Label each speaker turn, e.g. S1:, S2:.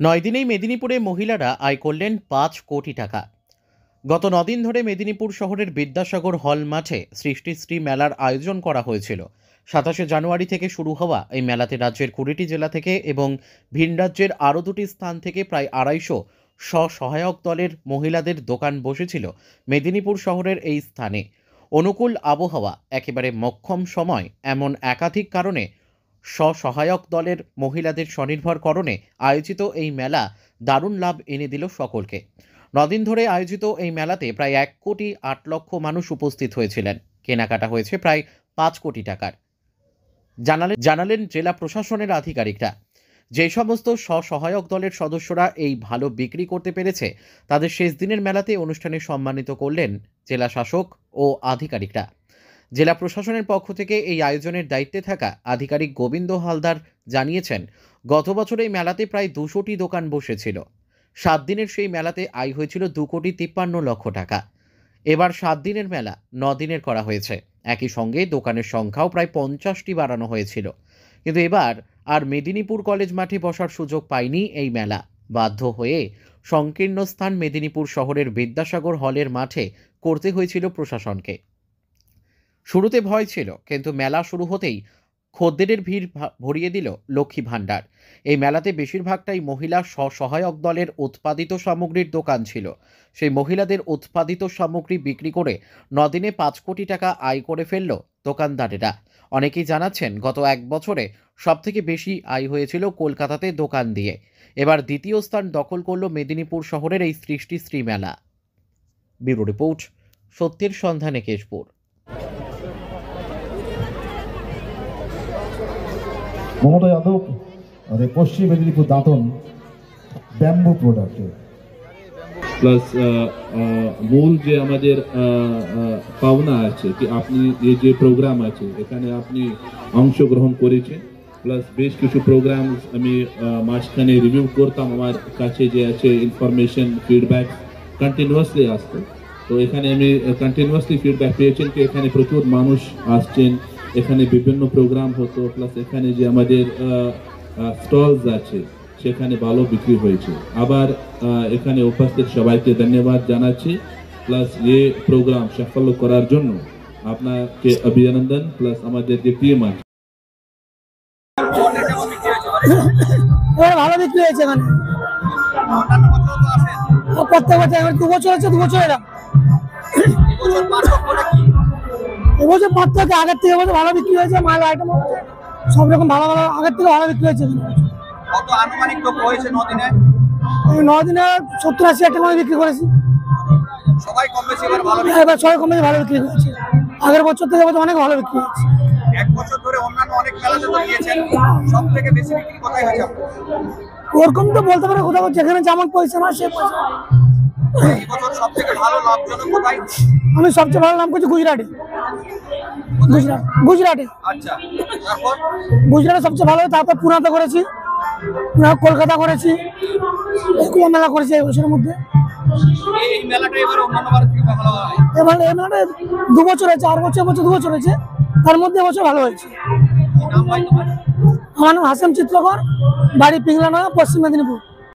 S1: নয় দিনেই মেদিনীপুরে মহিলারা আয় করলেন ৫ কোটি টাকা। গত ৯ দিন ধরে মেদিনীপুর শহরের বিদ্যাসাগর হল মাঠে সৃষ্টিশ্রী মেলার আয়োজন করা হয়েছিল। ২৭শে জানুয়ারি থেকে শুরু হওয়া এই মেলাতে রাজ্যের ২০টি জেলা থেকে এবং ভিন রাজ্যের আরও ২টি স্থান থেকে প্রায় ২৫০ স্বসহায়ক দলের মহিলাদের দোকান বসেছিল মেদিনীপুর শহরের এই স্থানে। অনুকূল আবহাওয়া, একেবারে মোক্ষম সময়, এমন একাধিক কারণে স্বসহায়ক দলের মহিলাদের স্বনির্ভরকরণে আয়োজিত এই মেলা দারুণ লাভ এনে দিল সকলকে। ৯ দিন ধরে আয়োজিত এই মেলাতে প্রায় ১,৮,০০,০০০ মানুষ উপস্থিত হয়েছিলেন। কেনাকাটা হয়েছে প্রায় ৫ কোটি টাকার। জানালেন জেলা প্রশাসনের আধিকারিকরা। যে সমস্ত স্বসহায়ক দলের সদস্যরা এই ভালো বিক্রি করতে পেরেছে তাদের শেষ দিনের মেলাতে অনুষ্ঠানে সম্মানিত করলেন জেলা শাসক ও আধিকারিকরা। জেলা প্রশাসনের পক্ষ থেকে এই আয়োজনের দায়িত্বে থাকা আধিকারিক গোবিন্দ হালদার জানিয়েছেন, গত বছর এই মেলাতে প্রায় ২০০টি দোকান বসেছিল। ৭ দিনের সেই মেলাতে আয় হয়েছিল ২,৫৩,০০,০০০ টাকা। এবার ৭ দিনের মেলা ৯ দিনের করা হয়েছে। একই সঙ্গে দোকানের সংখ্যাও প্রায় ৫০টি বাড়ানো হয়েছিল। কিন্তু এবার আর মেদিনীপুর কলেজ মাঠে বসার সুযোগ পায়নি এই মেলা। বাধ্য হয়ে সংকীর্ণ স্থান মেদিনীপুর শহরের বিদ্যাসাগর হলের মাঠে করতে হয়েছিল প্রশাসনকে। শুরুতে ভয় ছিল, কিন্তু মেলা শুরু হতেই খদ্দেরের ভিড় ভরিয়ে দিল লক্ষ্মী ভাণ্ডার। এই মেলাতে বেশিরভাগটাই মহিলা স্বসহায়ক দলের উৎপাদিত সামগ্রীর দোকান ছিল। সেই মহিলাদের উৎপাদিত সামগ্রী বিক্রি করে ৯ দিনে ৫ কোটি টাকা আয় করে ফেলল দোকানদারেরা। অনেকেই জানাচ্ছেন, গত ১ বছরে সবথেকে বেশি আয় হয়েছিল কলকাতাতে দোকান দিয়ে। এবার দ্বিতীয় স্থান দখল করল মেদিনীপুর শহরের এই সৃষ্টিশ্রী মেলা। ব্যুরো রিপোর্ট, সত্যের সন্ধানে কেশপুর।
S2: মমতা যাদব, পশ্চিম মেদিনীপুর দাঁতন ব্যাম্বু প্রোডাক্টে
S3: প্লাস মূল যে আমাদের পাওনা আছে কি আপনি এই যে প্রোগ্রাম আছে এখানে আপনি অংশগ্রহণ করেছেন, প্লাস বেশ কিছু প্রোগ্রাম আমি মাঝখানে রিভিউ করতাম, আমার কাছে যে আছে ইনফরমেশন ফিডব্যাক কন্টিনিউয়াসলি আসতো। তো এখানে আমি কন্টিনিউয়াসলি ফিডব্যাক পেয়েছেন কি এখানে প্রচুর মানুষ আসছেন, এখানে বিভিন্ন প্রোগ্রাম হতো, প্লাস এখানে যে আমাদের স্টলস আছে সেখানে ভালো বিক্রি হয়েছে। আবার এখানে উপস্থিত সবাইকে ধন্যবাদ জানাচ্ছি, প্লাস এই প্রোগ্রাম সফল করার জন্য আপনাকে অভিনন্দন, প্লাস আমাদের যে টিম আছে
S4: ভালো বিক্রি হয়েছে। এখানে প্রত্যেক বছর ২ বছর হচ্ছে, ২ বছর এলাম। এবছর পার্থক্য আগের থেকে এবছর ভালো বিক্রি হয়েছে, মাল আইটেম সব রকম ভালো ভালো আগের থেকে ভালো বিক্রি হয়েছে।
S5: কত আনুমানিক তো হয়েছে ৯ দিনে?
S4: ৯ দিনে ৭০-৮০ টাকা বিক্রি করেছি।
S5: সবাই কম বেশি এবার ভালো,
S4: এবার সবাই কম বেশি ভালো বিক্রি করেছে। আগের বছর থেকে এবছর অনেক ভালো বিক্রি হয়েছে।
S5: ১ বছর ধরে অন্যান্য অনেক মেলাতে তো গিয়েছেন, সব থেকে বেশি বিক্রি কোথায় হয়েছে?
S4: ওরকম তো বলতে পারে কোথাও, যেখানে যেমন পয়সা না সে পয়সা।
S5: এই বছর সব থেকে ভালো লাভজনক কোথায়?
S4: আমি সবচেয়ে ভালো নাম করছি গুজরাটে। গুজরাটে
S5: আচ্ছা, তারপর
S4: গুজরাটে সবচেয়ে ভালো। তারপর পুনাতে করেছি, কলকাতা করেছি, এগুলো মেলা করেছি এই বছরের মধ্যে।
S5: এই মেলাটা এবার অন্যান্য বার থেকে ভালো হয়।
S4: এবার এই মেলাটা ২ বছর হয়েছে, ৮ বছর ২ বছর হয়েছে, তার মধ্যে এবছর ভালো হয়েছে।
S5: কি নাম ভাই তোমার?
S4: আমার নাম হাসেম চিত্রকর, বাড়ি পিংলানগর, পশ্চিম মেদিনীপুর।